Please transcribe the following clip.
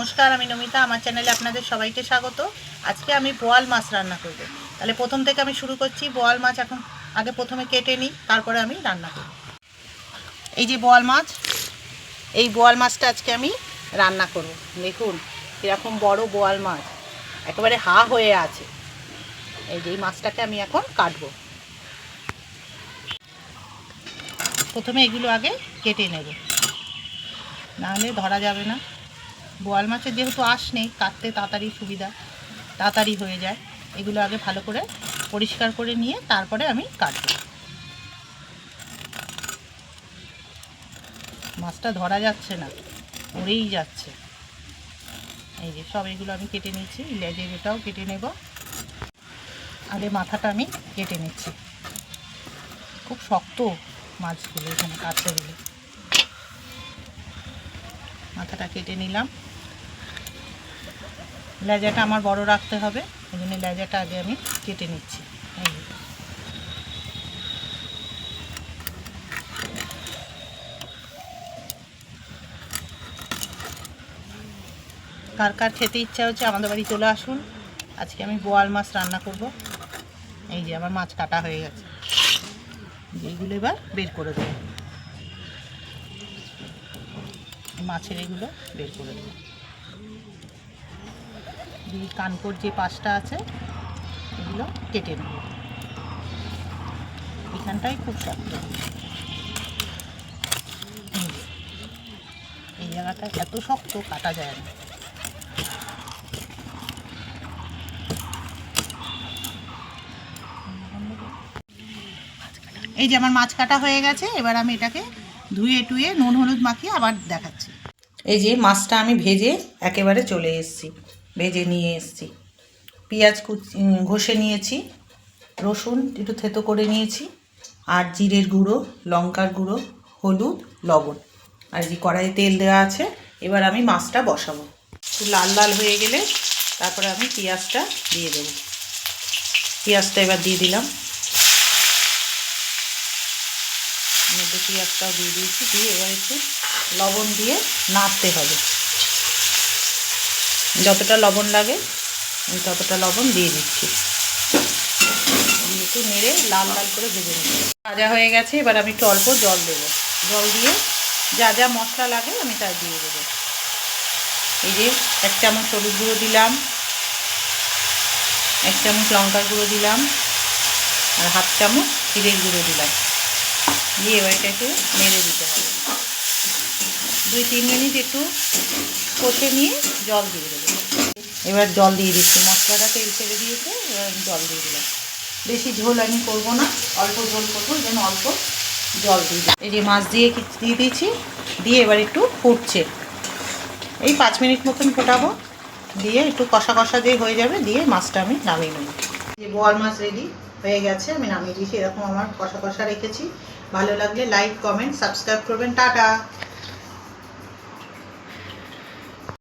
নমস্কার, আমি নমিতা। আমার চ্যানেলে আপনাদের সবাইকে স্বাগত। আজকে আমি বোয়াল মাছ রান্না করব। তাহলে প্রথম থেকে আমি শুরু করছি। বোয়াল মাছ এখন আগে প্রথমে কেটে নিই, তারপরে আমি রান্না করব। এই যে বোয়াল মাছ, এই বোয়াল মাছটা আজকে আমি রান্না করব। দেখুন এরকম বড় বোয়াল মাছ, একেবারে হা হয়ে আছে। এই যে এই মাছটাকে আমি এখন কাটবো। প্রথমে এগুলো আগে কেটে নেব, নাহলে ধরা যাবে না। বোয়াল মাছের যেহেতু আঁশ নেই, কাটতে তাড়াতাড়ি সুবিধা, তাড়াতাড়ি হয়ে যায়। এগুলো আগে ভালো করে পরিষ্কার করে নিয়ে তারপরে আমি কাটব। মাছটা ধরা যাচ্ছে না, পড়েই যাচ্ছে। এই যে সব এগুলো আমি কেটে নিচ্ছি। লেজের এটাও কেটে নেব। আগে মাথাটা আমি কেটে নিচ্ছি। খুব শক্ত মাছগুলো, এখানে কাটতে গেলে। মাথাটা কেটে নিলাম। লেজাটা আমার বড় রাখতে হবে, ওই জন্য লেজাটা আগে আমি কেটে নিচ্ছি। এই কার কার খেতে ইচ্ছা হচ্ছে আমাদের বাড়ি চলে আসুন। আজকে আমি বোয়াল মাছ রান্না করব। এই যে আমার মাছ কাটা হয়ে গেছে, এইগুলো এবার বের করে দেবো। মাছের এগুলো বের করে দেবো। এই কানকোর যে পাশটা আছে এগুলো কেটে নেব। এখানটাই খুব শক্ত, এই জায়গাটা এত শক্ত, কাটা যায় না। এই যে আমার মাছ কাটা হয়ে গেছে। এবার আমি এটাকে ধুয়ে টুয়ে নুন হলুদ মাখিয়ে আবার দেখাচ্ছি। এই যে মাছটা আমি ভেজে একেবারে চলে এসেছি, ভেজে নিয়ে এসেছি। পেঁয়াজ ঘষে নিয়েছি, রসুন একটু থেতো করে নিয়েছি, আর জিরের গুঁড়ো, লঙ্কার গুঁড়ো, হলুদ, লবণ, আর যে কড়াইয়ে তেল দেওয়া আছে। এবার আমি মাছটা বসাবো। একটু লাল লাল হয়ে গেলে তারপরে আমি পেঁয়াজটা দিয়ে দেবো। পেঁয়াজটা এবার দিয়ে দিলাম, মধ্যে পেঁয়াজটাও দিয়ে দিয়েছি। দিয়ে এবার একটু লবণ দিয়ে নাড়তে হবে। যতটা লবণ লাগে আমি ততটা লবণ দিয়ে দিচ্ছি। একটু নেড়ে লাল লাল করে ভেজে নেব। ভাজা হয়ে গেছে। এবার আমি একটু অল্প জল দেবো। জল দিয়ে যা যা মশলা লাগে আমি তাই দিয়ে দেবো। এই যে 1 চামচ হলুদ গুঁড়ো দিলাম, 1 চামচ লঙ্কার গুঁড়ো দিলাম, আর 1/2 চামচ জিরের গুঁড়ো দিলাম। দিয়ে এবার এটাকে নেড়ে দিতে হবে। 2-3 মিনিট একটু কষে নিয়ে জল দিয়ে দেবো। এবার জল দিয়ে দিচ্ছি। মশলাটা তেল ছেড়ে দিয়েছে, এবার আমি জল দিয়ে দিলাম। বেশি ঝোল আমি করবো না, অল্প ঝোল করবো, এই জন্য অল্প জল দিয়ে দিই। এই যে মাছ দিয়ে দিয়েছি, দিয়ে এবার একটু ফুটছে। এই 5 মিনিট মতন ফোটাবো। দিয়ে একটু কষা কষা দিয়ে হয়ে যাবে, দিয়ে মাছটা আমি নামিয়ে নেব। যে বোয়াল মাছ রেডি হয়ে গেছে, আমি নামিয়ে দিয়েছি। এরকম আমার কষা কষা রেখেছি। ভালো লাগলে লাইক, কমেন্ট, সাবস্ক্রাইব করবেন। টাটা।